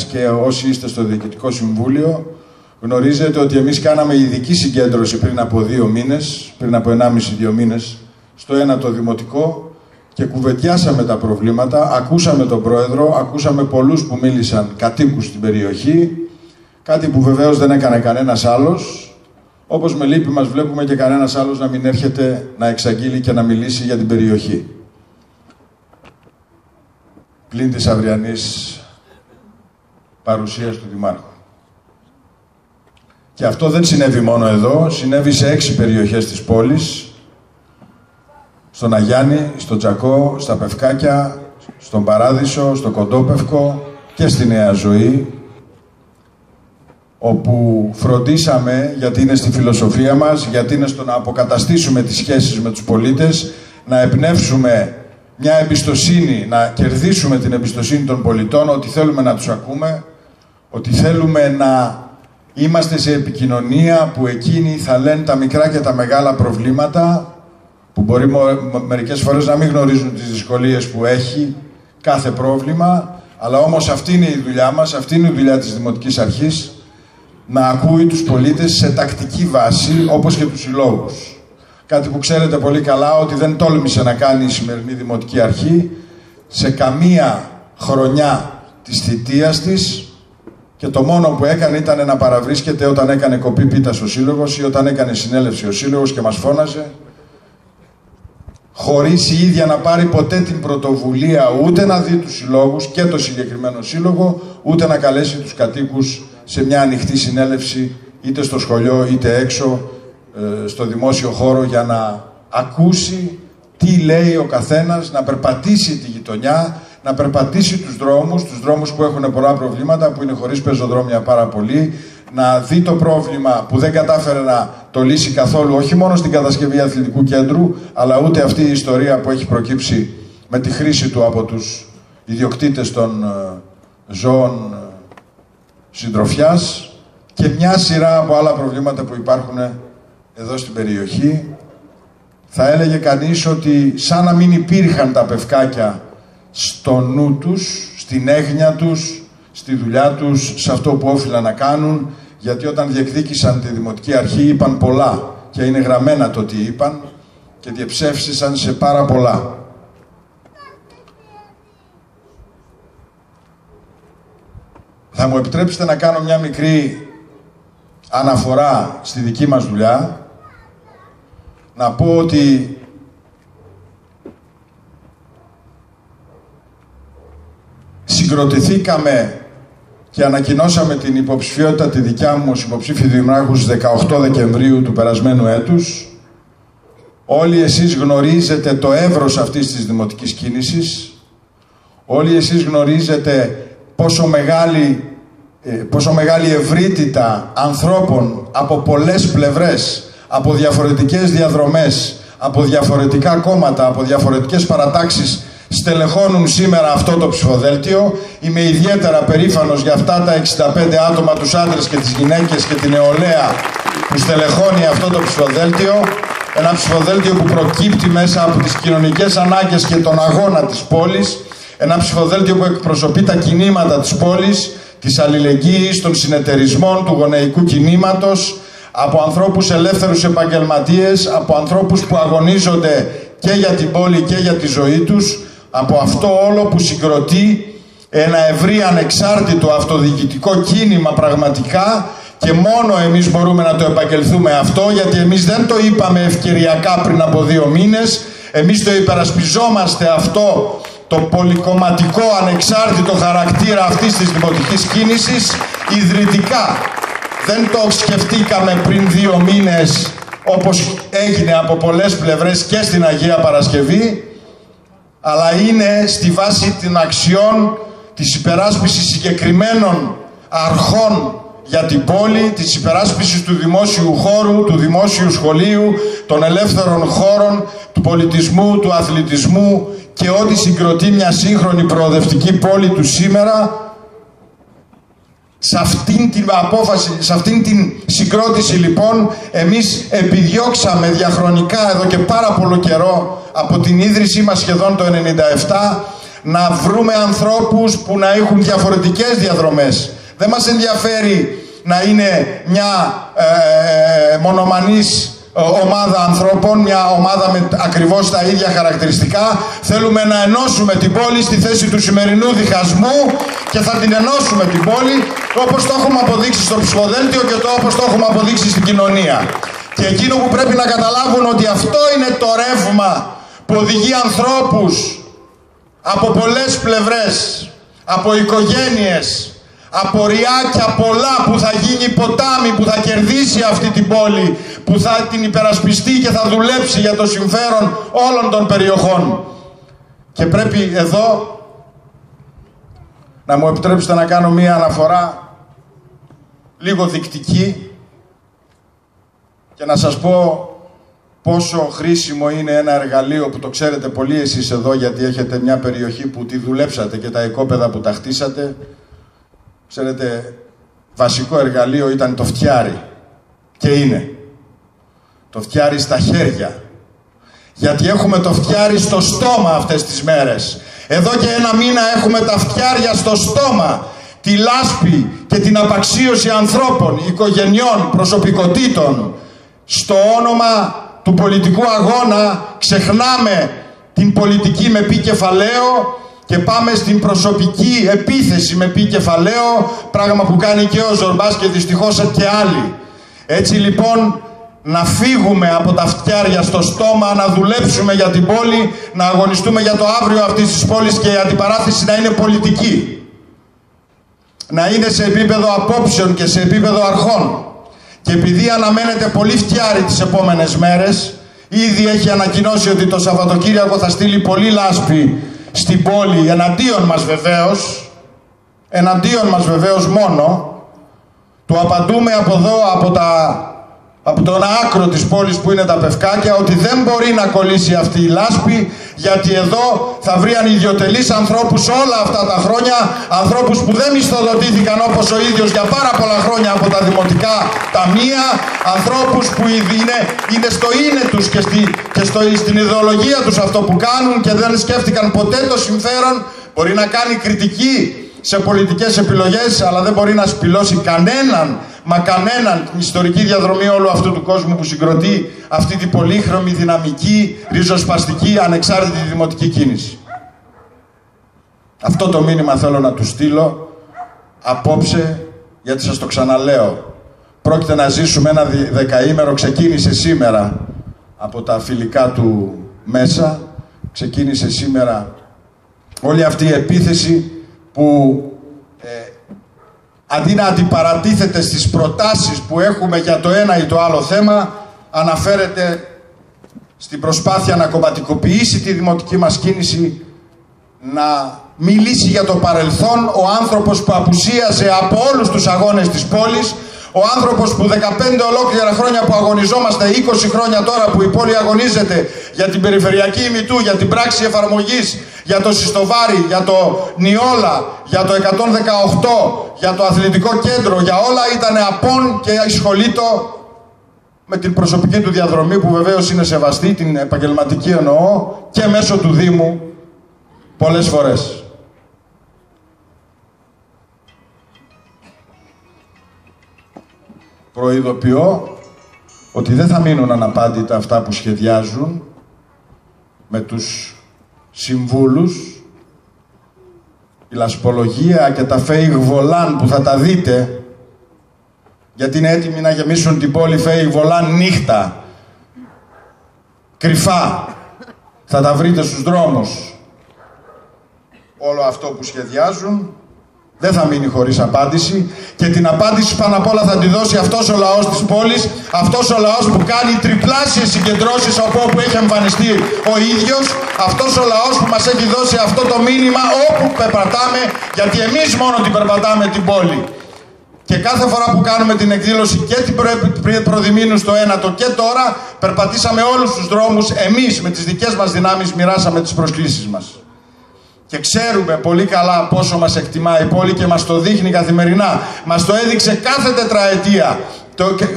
Σαβριάνης και όσοι είστε στο Διοικητικό Συμβούλιο, γνωρίζετε ότι εμείς κάναμε ειδική συγκέντρωση πριν από 2 μήνες, πριν από 1,5-2 μήνες, στο ένατο Δημοτικό και κουβεντιάσαμε τα προβλήματα, ακούσαμε τον Πρόεδρο, ακούσαμε πολλούς που μίλησαν, κατοίκους στην περιοχή, κάτι που βεβαίως δεν έκανε κανένας άλλος, όπως με λύπη μας βλέπουμε και κανένας άλλος να μην έρχεται να εξαγγείλει και να μιλήσει για την περιοχή. Πλην της αυριανής παρουσίας του Δημάρχου. Και αυτό δεν συνέβη μόνο εδώ, συνέβη σε 6 περιοχές της πόλης, στον Αγιάννη, στον Τζακό, στα Πευκάκια, στον Παράδεισο, στο Κοντόπευκο και στη Νέα Ζωή, όπου φροντίσαμε, γιατί είναι στη φιλοσοφία μας, γιατί είναι στο να αποκαταστήσουμε τις σχέσεις με τους πολίτες, να εμπνεύσουμε μια εμπιστοσύνη, να κερδίσουμε την εμπιστοσύνη των πολιτών, ότι θέλουμε να τους ακούμε, ότι θέλουμε να είμαστε σε επικοινωνία που εκείνοι θα λένε τα μικρά και τα μεγάλα προβλήματα, που μπορεί μερικές φορές να μην γνωρίζουν τις δυσκολίες που έχει κάθε πρόβλημα, αλλά όμως αυτή είναι η δουλειά μας, αυτή είναι η δουλειά της Δημοτικής Αρχής, να ακούει τους πολίτες σε τακτική βάση, όπως και τους συλλόγους. Κάτι που ξέρετε πολύ καλά ότι δεν τόλμησε να κάνει η σημερινή Δημοτική Αρχή σε καμία χρονιά της θητείας της, και το μόνο που έκανε ήταν να παραβρίσκεται όταν έκανε κοπή πίτας ο Σύλλογος ή όταν έκανε συνέλευση ο Σύλλογος και μας φώναζε, χωρίς η ίδια να πάρει ποτέ την πρωτοβουλία ούτε να δει τους συλλόγους και το συγκεκριμένο σύλλογο, ούτε να καλέσει τους κατοίκους σε μια ανοιχτή συνέλευση, είτε στο σχολείο είτε έξω, στο δημόσιο χώρο, για να ακούσει τι λέει ο καθένας, να περπατήσει τη γειτονιά, να περπατήσει τους δρόμους που έχουν πολλά προβλήματα, που είναι χωρίς πεζοδρόμια πάρα πολύ, να δει το πρόβλημα που δεν κατάφερε να το λύσει καθόλου, όχι μόνο στην κατασκευή αθλητικού κέντρου, αλλά ούτε αυτή η ιστορία που έχει προκύψει με τη χρήση του από τους ιδιοκτήτες των ζώων συντροφιάς και μια σειρά από άλλα προβλήματα που υπάρχουν εδώ στην περιοχή. Θα έλεγε κανείς ότι σαν να μην υπήρχαν τα Πευκάκια στο νου τους, στην έγνοια τους, στη δουλειά τους, σε αυτό που όφυλαν να κάνουν, γιατί όταν διεκδίκησαν τη Δημοτική Αρχή είπαν πολλά και είναι γραμμένα το τι είπαν και διεψεύσισαν σε πάρα πολλά. Θα μου επιτρέψετε να κάνω μια μικρή αναφορά στη δική μας δουλειά, να πω ότι συγκροτηθήκαμε και ανακοινώσαμε την υποψηφιότητα τη δικιά μου ως υποψήφιου δημάρχου στις 18 Δεκεμβρίου του περασμένου έτους. Όλοι εσείς γνωρίζετε το εύρος αυτής της δημοτικής κίνησης. Όλοι εσείς γνωρίζετε πόσο μεγάλη ευρύτητα ανθρώπων από πολλές πλευρές, από διαφορετικές διαδρομές, από διαφορετικά κόμματα, από διαφορετικές παρατάξεις στελεχώνουν σήμερα αυτό το ψηφοδέλτιο. Είμαι ιδιαίτερα περήφανος για αυτά τα 65 άτομα, τους άντρες και τις γυναίκες και την νεολαία που στελεχώνει αυτό το ψηφοδέλτιο. Ένα ψηφοδέλτιο που προκύπτει μέσα από τις κοινωνικές ανάγκες και τον αγώνα της πόλης. Ένα ψηφοδέλτιο που εκπροσωπεί τα κινήματα της πόλης, της αλληλεγγύης, των συνεταιρισμών, του γονεϊκού κινήματος, από ανθρώπους ελεύθερους επαγγελματίες, από ανθρώπους που αγωνίζονται και για την πόλη και για τη ζωή τους, από αυτό όλο που συγκροτεί ένα ευρύ ανεξάρτητο αυτοδιοικητικό κίνημα πραγματικά, και μόνο εμείς μπορούμε να το επαγγελθούμε αυτό, γιατί εμείς δεν το είπαμε ευκαιριακά πριν από 2 μήνες, εμείς το υπερασπιζόμαστε αυτό το πολυκομματικό ανεξάρτητο χαρακτήρα αυτής της δημοτικής κίνησης ιδρυτικά. Δεν το σκεφτήκαμε πριν 2 μήνες όπως έγινε από πολλές πλευρές και στην Αγία Παρασκευή, αλλά είναι στη βάση των αξιών της υπεράσπισης συγκεκριμένων αρχών για την πόλη, της υπεράσπισης του δημόσιου χώρου, του δημόσιου σχολείου, των ελεύθερων χώρων, του πολιτισμού, του αθλητισμού και ό,τι συγκροτεί μια σύγχρονη προοδευτική πόλη του σήμερα. Σε αυτήν την απόφαση, σε αυτήν την συγκρότηση λοιπόν, εμείς επιδιώξαμε διαχρονικά εδώ και πάρα πολύ καιρό, από την ίδρυσή μας σχεδόν το 1997, να βρούμε ανθρώπους που να έχουν διαφορετικές διαδρομές. Δεν μας ενδιαφέρει να είναι μια μονομανής ομάδα ανθρώπων, μια ομάδα με ακριβώς τα ίδια χαρακτηριστικά. Θέλουμε να ενώσουμε την πόλη στη θέση του σημερινού διχασμού και θα την ενώσουμε την πόλη όπως το έχουμε αποδείξει στο ψηφοδέλτιο και όπως το έχουμε αποδείξει στην κοινωνία. Και εκείνο που πρέπει να καταλάβουν ότι αυτό είναι το ρεύμα που οδηγεί ανθρώπους από πολλές πλευρές, από οικογένειες, από ριάκια πολλά που θα γίνει ποτάμι, που θα κερδίσει αυτή την πόλη, που θα την υπερασπιστεί και θα δουλέψει για το συμφέρον όλων των περιοχών. Και πρέπει εδώ να μου επιτρέψετε να κάνω μία αναφορά λίγο δεικτική και να σας πω πόσο χρήσιμο είναι ένα εργαλείο που το ξέρετε πολύ εσείς εδώ, γιατί έχετε μια περιοχή που τη δουλέψατε και τα οικόπεδα που τα χτίσατε. Ξέρετε, βασικό εργαλείο ήταν το φτιάρι. Και είναι. Το φτιάρι στα χέρια. Γιατί έχουμε το φτιάρι στο στόμα αυτές τις μέρες. Εδώ και ένα μήνα έχουμε τα φτιάρια στο στόμα. Τη λάσπη και την απαξίωση ανθρώπων, οικογενειών, προσωπικότητων. Στο όνομα του πολιτικού αγώνα ξεχνάμε την πολιτική με πι κεφαλαίο και πάμε στην προσωπική επίθεση με πι κεφαλαίο, πράγμα που κάνει και ο Ζορμπάς και δυστυχώς και άλλοι. Έτσι λοιπόν να φύγουμε από τα φτιάρια στο στόμα, να δουλέψουμε για την πόλη, να αγωνιστούμε για το αύριο αυτής της πόλης και η αντιπαράθεση να είναι πολιτική. Να είναι σε επίπεδο απόψεων και σε επίπεδο αρχών. Και επειδή αναμένεται πολύ φτιάρι τις επόμενες μέρες, ήδη έχει ανακοινώσει ότι το Σαββατοκύριακο θα στείλει πολύ λάσπη στην πόλη, εναντίον μας βεβαίως μόνο. Του απαντούμε από εδώ, από τον άκρο της πόλης που είναι τα Πευκάκια, ότι δεν μπορεί να κολλήσει αυτή η λάσπη, γιατί εδώ θα βρει ανιδιοτελείς ανθρώπους όλα αυτά τα χρόνια, ανθρώπους που δεν μισθοδοτήθηκαν όπως ο ίδιος για πάρα πολλά χρόνια από τα δημοτικά ταμεία, ανθρώπους που είναι στο είναι τους και στην ιδεολογία τους αυτό που κάνουν και δεν σκέφτηκαν ποτέ το συμφέρον. Μπορεί να κάνει κριτική σε πολιτικές επιλογές, αλλά δεν μπορεί να σπηλώσει κανέναν, μα κανέναν, την ιστορική διαδρομή όλου αυτού του κόσμου που συγκροτεί αυτή την πολύχρωμη, δυναμική, ριζοσπαστική, ανεξάρτητη δημοτική κίνηση. Αυτό το μήνυμα θέλω να του στείλω απόψε, γιατί σας το ξαναλέω. Πρόκειται να ζήσουμε ένα δεκαήμερο, ξεκίνησε σήμερα από τα φιλικά του μέσα, ξεκίνησε σήμερα όλη αυτή η επίθεση που αντί να αντιπαρατίθεται στις προτάσεις που έχουμε για το ένα ή το άλλο θέμα, αναφέρεται στην προσπάθεια να κομματικοποιήσει τη δημοτική μας κίνηση, να μιλήσει για το παρελθόν, ο άνθρωπος που απουσίασε από όλους τους αγώνες της πόλης, ο άνθρωπος που 15 ολόκληρα χρόνια που αγωνιζόμαστε, 20 χρόνια τώρα που η πόλη αγωνίζεται για την περιφερειακή ημιτού, για την πράξη εφαρμογής, για το Συστοβάρι, για το Νιόλα, για το 118, για το αθλητικό κέντρο, για όλα ήταν απόν και ασχολείτο με την προσωπική του διαδρομή, που βεβαίως είναι σεβαστή, την επαγγελματική εννοώ, και μέσω του Δήμου πολλές φορές. Προειδοποιώ ότι δεν θα μείνουν αναπάντητα αυτά που σχεδιάζουν με τους συμβούλους, η λασπολογία και τα fake volant που θα τα δείτε, γιατί είναι έτοιμοι να γεμίσουν την πόλη fake volant νύχτα, κρυφά. Θα τα βρείτε στους δρόμους. Όλο αυτό που σχεδιάζουν δεν θα μείνει χωρίς απάντηση, και την απάντηση πάνω απ' όλα θα τη δώσει αυτός ο λαός της πόλης, αυτός ο λαός που κάνει τριπλάσιες συγκεντρώσεις από όπου έχει εμφανιστεί ο ίδιος, αυτός ο λαός που μας έχει δώσει αυτό το μήνυμα όπου περπατάμε, γιατί εμείς μόνο την περπατάμε την πόλη. Και κάθε φορά που κάνουμε την εκδήλωση και την προδημήνου στο ένατο και τώρα, περπατήσαμε όλους τους δρόμους, εμείς με τις δικές μας δυνάμεις μοιράσαμε τις προσκλήσεις μας. Και ξέρουμε πολύ καλά πόσο μας εκτιμά η πόλη και μας το δείχνει καθημερινά. Μας το έδειξε κάθε τετραετία.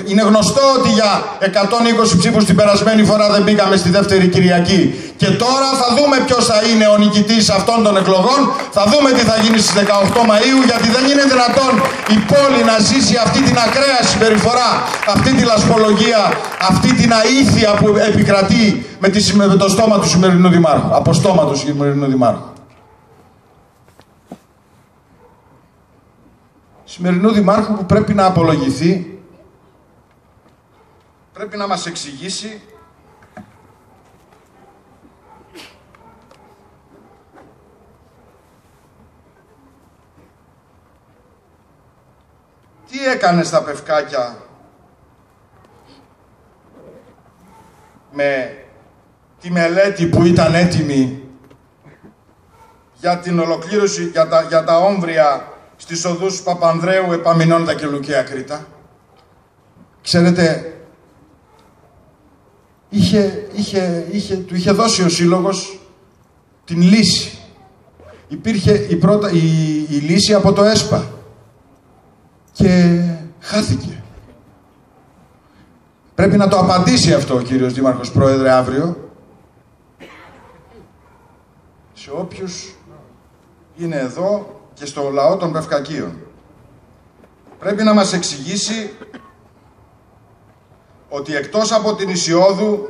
Είναι γνωστό ότι για 120 ψήφους την περασμένη φορά δεν μπήκαμε στη δεύτερη Κυριακή. Και τώρα θα δούμε ποιος θα είναι ο νικητής αυτών των εκλογών. Θα δούμε τι θα γίνει στις 18 Μαΐου, γιατί δεν είναι δυνατόν η πόλη να ζήσει αυτή την ακραία συμπεριφορά, αυτή τη λασπολογία, αυτή την αήθεια που επικρατεί με το στόμα του σημερινού Δημάρχου. Από στόμα του σημερινού Δημάρχου. Σημερινού Δημάρχου που πρέπει να απολογηθεί, πρέπει να μας εξηγήσει τι έκανε στα Πευκάκια με τη μελέτη που ήταν έτοιμη για την ολοκλήρωση, για τα όμβρια στις οδούς Παπανδρέου, Επαμεινώντα και Λουκαία Κρήτα. Ξέρετε, του είχε δώσει ο Σύλλογος την λύση. Υπήρχε η λύση από το ΕΣΠΑ και χάθηκε. Πρέπει να το απαντήσει αυτό ο κύριος Δήμαρχος Πρόεδρε αύριο σε όποιους είναι εδώ και στο λαό των Πευκακίων. Πρέπει να μας εξηγήσει ότι εκτός από την Ισιώδου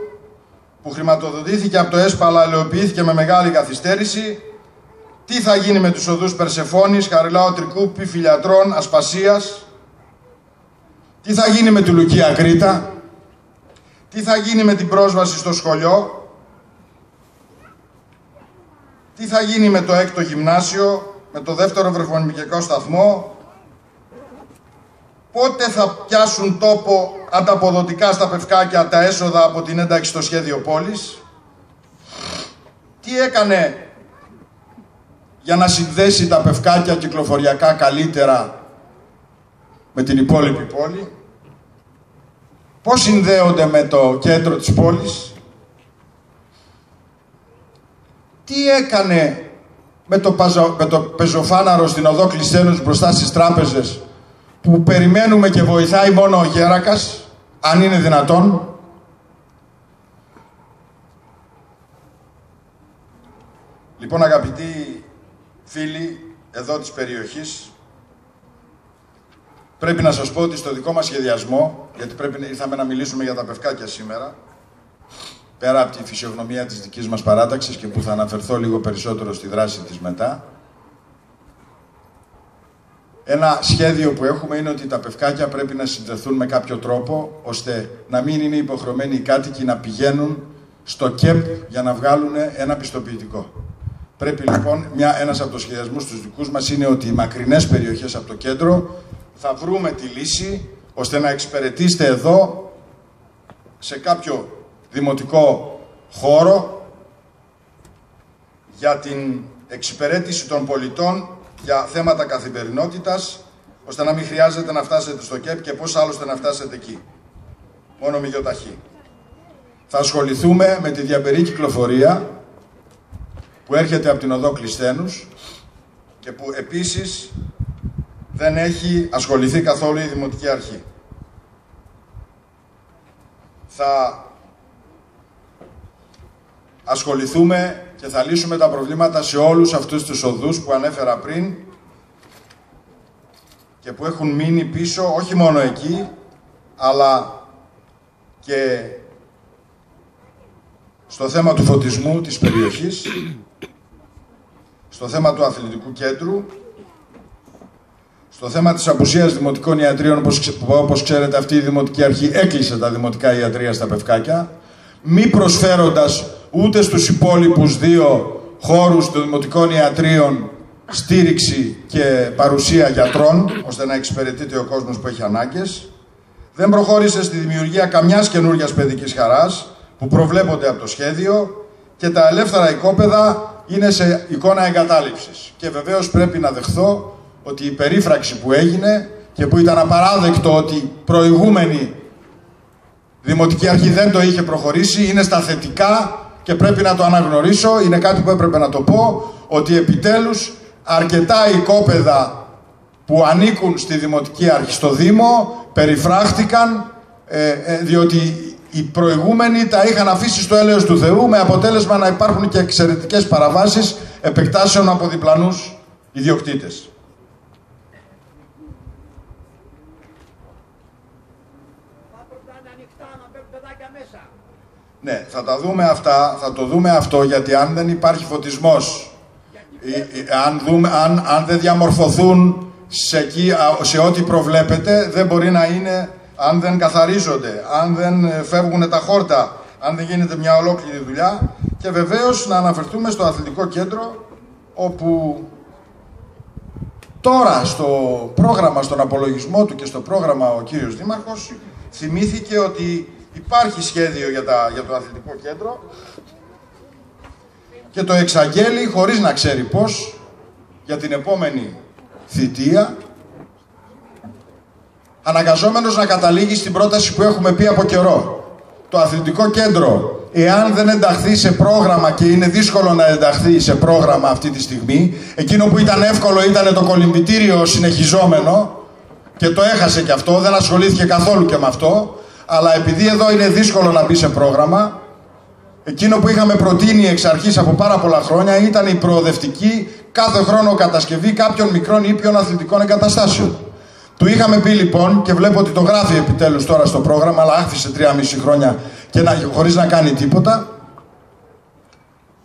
που χρηματοδοτήθηκε από το ΕΣΠΑ αλλά ελαιοποιήθηκε με μεγάλη καθυστέρηση, τι θα γίνει με τους οδούς Περσεφώνης, Χαριλάου Τρικούπη, Φιλιατρών, Ασπασίας, τι θα γίνει με τη Λουκαία Κρήτα, τι θα γίνει με την πρόσβαση στο σχολείο, τι θα γίνει με το 6ο γυμνάσιο, με το 2ο βρεφονιμικό σταθμό, πότε θα πιάσουν τόπο ανταποδοτικά στα Πευκάκια τα έσοδα από την ένταξη στο σχέδιο πόλης, τι έκανε για να συνδέσει τα Πευκάκια κυκλοφοριακά καλύτερα με την υπόλοιπη πόλη, πώς συνδέονται με το κέντρο της πόλης, τι έκανε με το πεζοφάναρο στην οδό Κλεισθένους μπροστά στις τράπεζες που περιμένουμε και βοηθάει μόνο ο Γέρακας, αν είναι δυνατόν. Λοιπόν, αγαπητοί φίλοι εδώ της περιοχής, πρέπει να σας πω ότι στο δικό μας σχεδιασμό, γιατί ήρθαμε να μιλήσουμε για τα Πευκάκια σήμερα, πέρα από τη φυσιογνωμία της δικής μας παράταξης και που θα αναφερθώ λίγο περισσότερο στη δράση της μετά, ένα σχέδιο που έχουμε είναι ότι τα Πευκάκια πρέπει να συνδεθούν με κάποιο τρόπο, ώστε να μην είναι υποχρεωμένοι οι κάτοικοι να πηγαίνουν στο ΚΕΠ για να βγάλουν ένα πιστοποιητικό. Πρέπει λοιπόν, ένας από τους σχεδιασμούς τους δικούς μας είναι ότι οι μακρινές περιοχές από το κέντρο θα βρούμε τη λύση, ώστε να εξυπηρετήσετε εδώ, σε κάποιο δημοτικό χώρο, για την εξυπηρέτηση των πολιτών για θέματα καθημερινότητας, ώστε να μην χρειάζεται να φτάσετε στο ΚΕΠ και πώς άλλωστε να φτάσετε εκεί. Μόνο με γιοταχή. Θα ασχοληθούμε με τη διαπερή κυκλοφορία που έρχεται από την οδό Κλεισθένους και που επίσης δεν έχει ασχοληθεί καθόλου η Δημοτική Αρχή. Θα ασχοληθούμε και θα λύσουμε τα προβλήματα σε όλους αυτούς τους οδούς που ανέφερα πριν και που έχουν μείνει πίσω, όχι μόνο εκεί, αλλά και στο θέμα του φωτισμού της περιοχής, στο θέμα του αθλητικού κέντρου, στο θέμα της απουσίας δημοτικών ιατρίων, όπως ξέρετε αυτή η Δημοτική Αρχή έκλεισε τα δημοτικά ιατρεία στα Πευκάκια, μη προσφέροντας ούτε στους υπόλοιπους 2 χώρους των δημοτικών ιατρίων στήριξη και παρουσία γιατρών, ώστε να εξυπηρετείται ο κόσμος που έχει ανάγκες. Δεν προχώρησε στη δημιουργία καμιάς καινούργιας παιδικής χαράς που προβλέπονται από το σχέδιο και τα ελεύθερα οικόπεδα είναι σε εικόνα εγκατάλειψης. Και βεβαίως πρέπει να δεχθώ ότι η περίφραξη που έγινε και που ήταν απαράδεκτο ότι προηγούμενη Δημοτική Αρχή δεν το είχε προχωρήσει, είναι στα θετικά και πρέπει να το αναγνωρίσω, είναι κάτι που έπρεπε να το πω, ότι επιτέλους αρκετά οικόπεδα που ανήκουν στη Δημοτική Αρχή, στο Δήμο, περιφράχτηκαν διότι οι προηγούμενοι τα είχαν αφήσει στο έλεος του Θεού, με αποτέλεσμα να υπάρχουν και εξαιρετικές παραβάσεις επεκτάσεων από διπλανούς ιδιοκτήτες. Ναι, θα τα δούμε αυτά, θα το δούμε αυτό, γιατί αν δεν υπάρχει φωτισμός, αν δεν διαμορφωθούν σε ό,τι προβλέπετε, δεν μπορεί να είναι, αν δεν καθαρίζονται, αν δεν φεύγουν τα χόρτα, αν δεν γίνεται μια ολόκληρη δουλειά. Και βεβαίως να αναφερθούμε στο αθλητικό κέντρο, όπου τώρα στο πρόγραμμα, στον απολογισμό του και στο πρόγραμμα ο κύριος Δήμαρχος θυμήθηκε ότι υπάρχει σχέδιο για το αθλητικό κέντρο και το εξαγγέλει χωρίς να ξέρει πώς για την επόμενη θητεία, αναγκαζόμενος να καταλήγει στην πρόταση που έχουμε πει από καιρό. Το αθλητικό κέντρο, εάν δεν ενταχθεί σε πρόγραμμα, και είναι δύσκολο να ενταχθεί σε πρόγραμμα αυτή τη στιγμή, εκείνο που ήταν εύκολο ήταν το κολυμβητήριο συνεχιζόμενο και το έχασε και αυτό, δεν ασχολήθηκε καθόλου και με αυτό, αλλά επειδή εδώ είναι δύσκολο να μπει σε πρόγραμμα, εκείνο που είχαμε προτείνει εξ αρχής από πάρα πολλά χρόνια ήταν η προοδευτική κάθε χρόνο κατασκευή κάποιων μικρών ήπιων αθλητικών εγκαταστάσεων. Του είχαμε πει λοιπόν, και βλέπω ότι το γράφει επιτέλους τώρα στο πρόγραμμα, αλλά άφησε 3,5 χρόνια και χωρίς να κάνει τίποτα,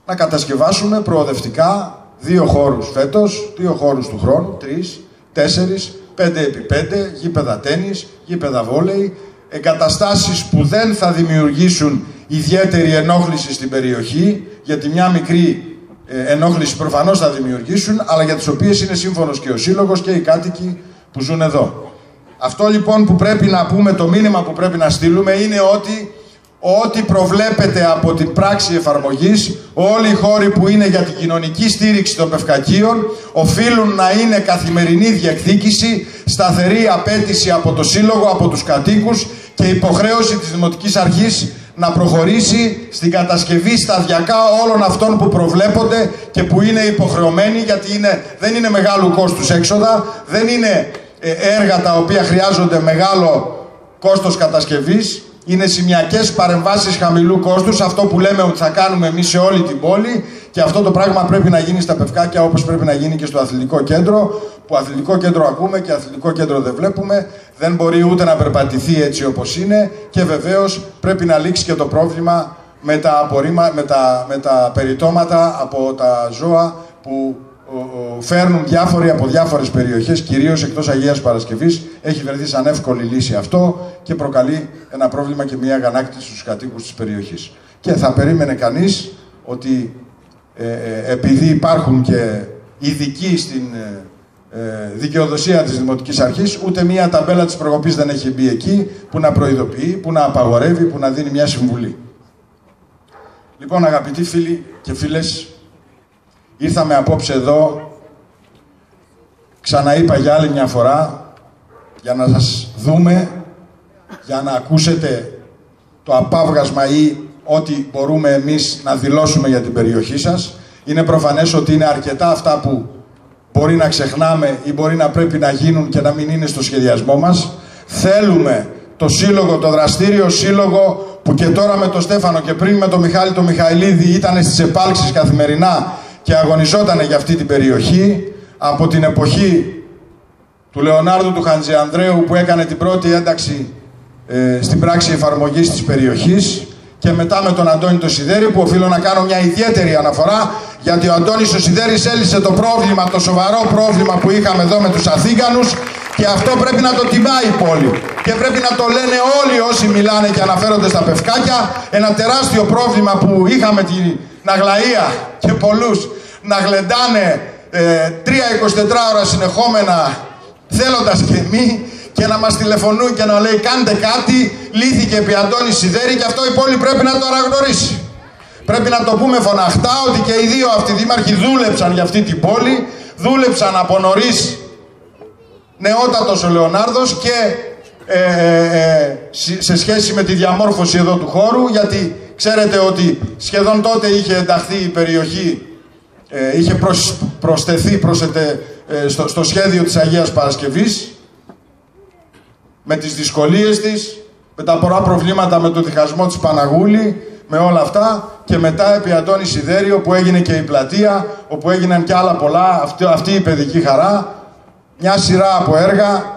να κατασκευάσουμε προοδευτικά 2 χώρους φέτος, 2 χώρους του χρόνου, 3, 4, 5x5, γήπεδα τένις, γήπεδα βόλεϊ, εγκαταστάσεις που δεν θα δημιουργήσουν ιδιαίτερη ενόχληση στην περιοχή, γιατί μια μικρή ενόχληση προφανώς θα δημιουργήσουν, αλλά για τις οποίες είναι σύμφωνος και ο Σύλλογος και οι κάτοικοι που ζουν εδώ. Αυτό λοιπόν που πρέπει να πούμε, το μήνυμα που πρέπει να στείλουμε, είναι ότι ό,τι προβλέπεται από την πράξη εφαρμογής, όλοι οι χώροι που είναι για την κοινωνική στήριξη των πευκακίων, οφείλουν να είναι καθημερινή διεκδίκηση, σταθερή απέτηση από το Σύλλογο, από τους κατοίκους, και υποχρέωση της Δημοτικής Αρχής να προχωρήσει στην κατασκευή σταδιακά όλων αυτών που προβλέπονται και που είναι υποχρεωμένοι, γιατί δεν είναι μεγάλου κόστους έξοδα, δεν είναι έργα τα οποία χρειάζονται μεγάλο κόστος κατασκευής, είναι σημειακές παρεμβάσεις χαμηλού κόστους, αυτό που λέμε ότι θα κάνουμε εμείς σε όλη την πόλη, και αυτό το πράγμα πρέπει να γίνει στα Πευκάκια, όπως πρέπει να γίνει και στο αθλητικό κέντρο, που αθλητικό κέντρο ακούμε και αθλητικό κέντρο δεν βλέπουμε, δεν μπορεί ούτε να περπατηθεί έτσι όπως είναι, και βεβαίως πρέπει να λήξει και το πρόβλημα με τα περιτώματα από τα ζώα που φέρνουν διάφοροι από διάφορες περιοχές, κυρίως εκτός Αγίας Παρασκευής. Έχει βρεθεί σαν εύκολη λύση αυτό και προκαλεί ένα πρόβλημα και μια αγανάκτηση στους κατοίκους της περιοχής. Και θα περίμενε κανείς ότι επειδή υπάρχουν και ειδικοί στην δικαιοδοσία της Δημοτικής Αρχής, ούτε μία ταμπέλα της προκοπής δεν έχει μπει εκεί που να προειδοποιεί, που να απαγορεύει, που να δίνει μια συμβουλή. Λοιπόν, αγαπητοί φίλοι και φίλες, ήρθαμε απόψε εδώ, ξαναείπα για άλλη μια φορά, για να σας δούμε, για να ακούσετε το απάβγασμα ή ό,τι μπορούμε εμείς να δηλώσουμε για την περιοχή σας. Είναι προφανές ότι είναι αρκετά αυτά που μπορεί να ξεχνάμε ή μπορεί να πρέπει να γίνουν και να μην είναι στο σχεδιασμό μας. Θέλουμε το σύλλογο, το δραστήριο σύλλογο, που και τώρα με τον Στέφανο και πριν με τον Μιχάλη τον Μιχαηλίδη ήταν στις επάλξεις καθημερινά και αγωνιζόταν για αυτή την περιοχή, από την εποχή του Λεωνάρδου του Χατζηανδρέου που έκανε την πρώτη ένταξη στην πράξη εφαρμογής της περιοχής, και μετά με τον Αντώνη το Σιδέρη, που οφείλω να κάνω μια ιδιαίτερη αναφορά, γιατί ο Αντώνης ο Σιδέρης έλυσε το πρόβλημα, το σοβαρό πρόβλημα που είχαμε εδώ με τους Αθήγανους, και αυτό πρέπει να το τιμάει η πόλη. Και πρέπει να το λένε όλοι όσοι μιλάνε και αναφέρονται στα Πευκάκια. Ένα τεράστιο πρόβλημα που είχαμε την Αγλαία και πολλούς να γλεντάνε 3-24 ώρα συνεχόμενα, θέλοντας και μη, και να μας τηλεφωνούν και να λέει κάντε κάτι, λύθηκε επί Αντώνη Σιδέρη, και αυτό η πόλη πρέπει να το αναγνωρίσει. Πρέπει να το πούμε φωναχτά ότι και οι δύο αυτοί δήμαρχοι δούλεψαν για αυτή την πόλη, δούλεψαν από νωρίς, νεότατος ο Λεωνάρδος, και σε σχέση με τη διαμόρφωση εδώ του χώρου, γιατί ξέρετε ότι σχεδόν τότε είχε ενταχθεί η περιοχή, είχε προσθεθεί, στο σχέδιο της Αγίας Παρασκευής, με τις δυσκολίες της, με τα πολλά προβλήματα με το διχασμό της Παναγούλη, με όλα αυτά, και μετά επί Αντώνη Σιδέριο που έγινε και η πλατεία, όπου έγιναν και άλλα πολλά, αυτή η παιδική χαρά, μια σειρά από έργα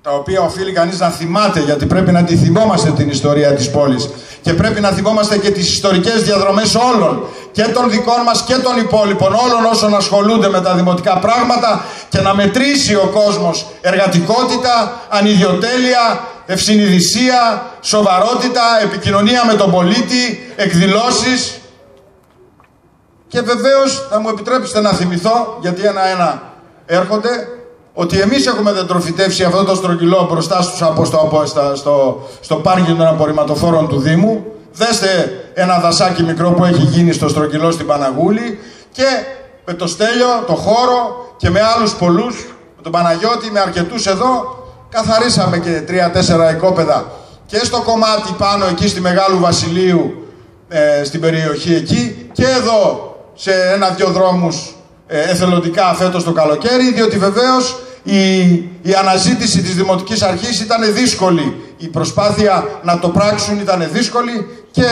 τα οποία οφείλει κανείς να θυμάται, γιατί πρέπει να τη θυμόμαστε την ιστορία της πόλης και πρέπει να θυμόμαστε και τις ιστορικές διαδρομές όλων, και των δικών μας και των υπόλοιπων, όλων όσων ασχολούνται με τα δημοτικά πράγματα, και να μετρήσει ο κόσμος εργατικότητα, ανιδιοτέλεια, ευσυνειδησία, σοβαρότητα, επικοινωνία με τον πολίτη, εκδηλώσεις. Και βεβαίως θα μου επιτρέψετε να θυμηθώ, γιατί ένα-ένα έρχονται, ότι εμείς έχουμε δεντροφυτεύσει αυτό το στρογγυλό μπροστά στο πάρκινγκ των απορριμματοφόρων του Δήμου. Δέστε ένα δασάκι μικρό που έχει γίνει στο στρογγυλό στην Παναγούλη, και με το Στέλιο, το Χώρο και με άλλους πολλούς, με τον Παναγιώτη, με αρκετούς εδώ, καθαρίσαμε και 3-4 οικόπεδα και στο κομμάτι πάνω εκεί στη Μεγάλου Βασιλείου, στην περιοχή εκεί, και εδώ σε 1-2 δρόμους εθελοντικά φέτος το καλοκαίρι, διότι βεβαίως η αναζήτηση της Δημοτικής Αρχής ήταν δύσκολη. Η προσπάθεια να το πράξουν ήταν δύσκολη και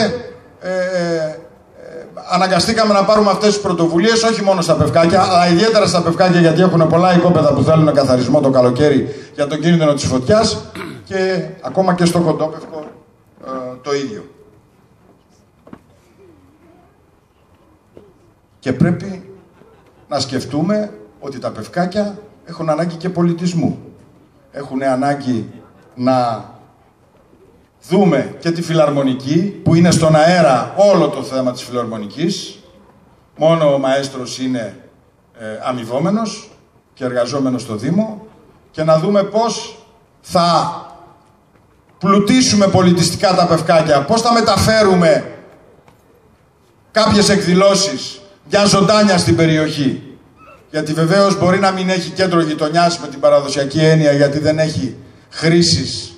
αναγκαστήκαμε να πάρουμε αυτές τις πρωτοβουλίες, όχι μόνο στα Πευκάκια, αλλά ιδιαίτερα στα Πευκάκια, γιατί έχουν πολλά οικόπεδα που θέλουν καθαρισμό το καλοκαίρι για τον κίνδυνο της φωτιάς, και ακόμα και στο Κοντόπευκο το ίδιο. Και πρέπει να σκεφτούμε ότι τα Πευκάκια έχουν ανάγκη και πολιτισμού. Έχουν ανάγκη να δούμε και τη φιλαρμονική, που είναι στον αέρα όλο το θέμα της φιλαρμονικής. Μόνο ο μαέστρος είναι αμοιβόμενος και εργαζόμενος στο Δήμο, και να δούμε πώς θα πλουτίσουμε πολιτιστικά τα Πευκάκια, πώς θα μεταφέρουμε κάποιες εκδηλώσεις, μια ζωντάνια στην περιοχή. Γιατί βεβαίως μπορεί να μην έχει κέντρο γειτονιάς με την παραδοσιακή έννοια, γιατί δεν έχει χρήσεις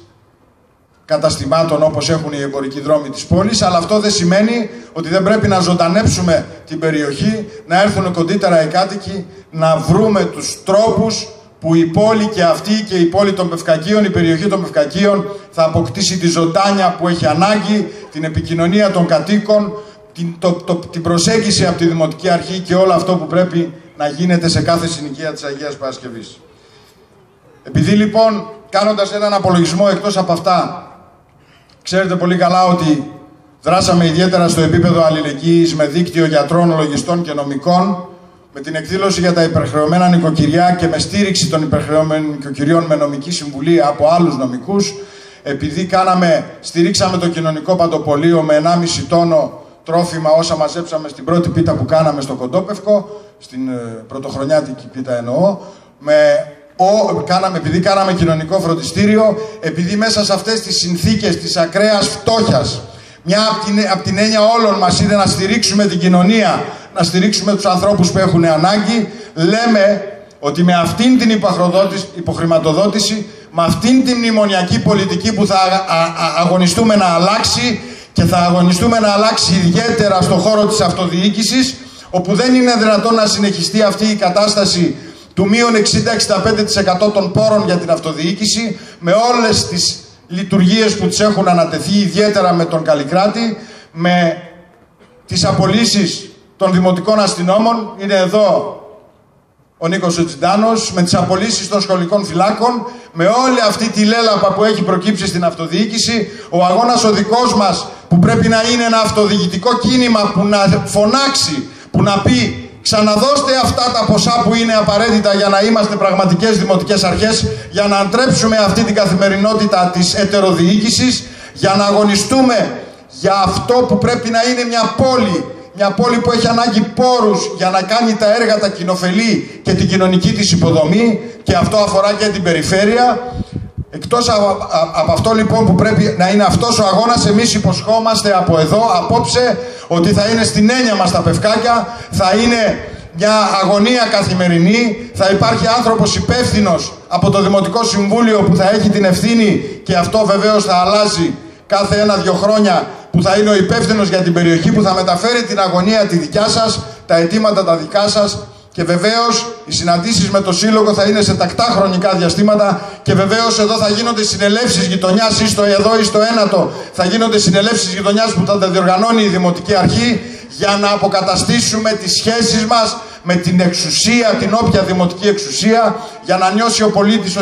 καταστημάτων όπως έχουν οι εμπορικοί δρόμοι της πόλης, αλλά αυτό δεν σημαίνει ότι δεν πρέπει να ζωντανέψουμε την περιοχή, να έρθουν κοντύτερα οι κάτοικοι, να βρούμε τους τρόπους που η πόλη και αυτή και η πόλη των Πευκακίων, η περιοχή των Πευκακίων θα αποκτήσει τη ζωντάνια που έχει ανάγκη, την επικοινωνία των κατοίκων, την προσέγγιση από τη Δημοτική Αρχή και όλο αυτό που πρέπει να γίνεται σε κάθε συνοικία της Αγίας Παρασκευής. Επειδή λοιπόν, κάνοντας έναν απολογισμό εκτός από αυτά, ξέρετε πολύ καλά ότι δράσαμε ιδιαίτερα στο επίπεδο αλληλεγγύης με δίκτυο γιατρών, λογιστών και νομικών, με την εκδήλωση για τα υπερχρεωμένα νοικοκυριά και με στήριξη των υπερχρεωμένων νοικοκυριών με νομική συμβουλή από άλλους νομικούς, επειδή στηρίξαμε το κοινωνικό παντοπολείο με 1,5 τόνο τρόφιμα όσα μαζέψαμε στην πρώτη πίτα που κάναμε στο Κοντόπευκο, στην πρωτοχρονιάτικη πίτα εννοώ, επειδή κάναμε κοινωνικό φροντιστήριο, επειδή μέσα σε αυτές τις συνθήκες της ακραίας φτώχειας, μια από την έννοια όλων μας είναι να στηρίξουμε την κοινωνία, να στηρίξουμε τους ανθρώπους που έχουν ανάγκη, λέμε ότι με αυτήν την υποχρηματοδότηση, με αυτήν την μνημονιακή πολιτική που θα αγωνιστούμε να αλλάξει, και θα αγωνιστούμε να αλλάξει ιδιαίτερα στον χώρο της αυτοδιοίκησης, όπου δεν είναι δυνατόν να συνεχιστεί αυτή η κατάσταση του μείον 60-65% των πόρων για την αυτοδιοίκηση, με όλες τις λειτουργίες που τις έχουν ανατεθεί, ιδιαίτερα με τον Καλλικράτη, με τις απολύσεις των δημοτικών αστυνόμων, είναι εδώ ο Νίκος ο Τζιντάνος, με τις απολύσεις των σχολικών φυλάκων, με όλη αυτή τη λέλαπα που έχει προκύψει στην αυτοδιοίκηση, ο αγώνας ο δικός μας που πρέπει να είναι ένα αυτοδιοικητικό κίνημα που να φωνάξει, που να πει ξαναδώστε αυτά τα ποσά που είναι απαραίτητα για να είμαστε πραγματικές δημοτικές αρχές, για να αντρέψουμε αυτή την καθημερινότητα της ετεροδιοίκησης, για να αγωνιστούμε για αυτό που πρέπει να είναι μια πόλη. Μια πόλη που έχει ανάγκη πόρους για να κάνει τα έργα τα κοινοφελή και την κοινωνική της υποδομή, και αυτό αφορά και την περιφέρεια. Εκτός από αυτό λοιπόν που πρέπει να είναι αυτός ο αγώνας, εμείς υποσχόμαστε από εδώ απόψε ότι θα είναι στην έννοια μας τα Πευκάκια, θα είναι μια αγωνία καθημερινή, θα υπάρχει άνθρωπος υπεύθυνος από το Δημοτικό Συμβούλιο που θα έχει την ευθύνη, και αυτό βεβαίως θα αλλάζει κάθε 1-2 χρόνια, που θα είναι ο υπεύθυνος για την περιοχή, που θα μεταφέρει την αγωνία τη δικιά σας, τα αιτήματα τα δικά σας, Και βεβαίως οι συναντήσεις με το Σύλλογο θα είναι σε τακτά χρονικά διαστήματα και βεβαίως εδώ θα γίνονται συνελεύσεις γειτονιάς ή στο εδώ ή στο ένατο θα γίνονται συνελεύσεις γειτονιάς που θα τα διοργανώνει η Δημοτική Αρχή για να αποκαταστήσουμε τις σχέσεις μας με την εξουσία, την όποια δημοτική εξουσία, για να νιώσει ο πολίτης ότι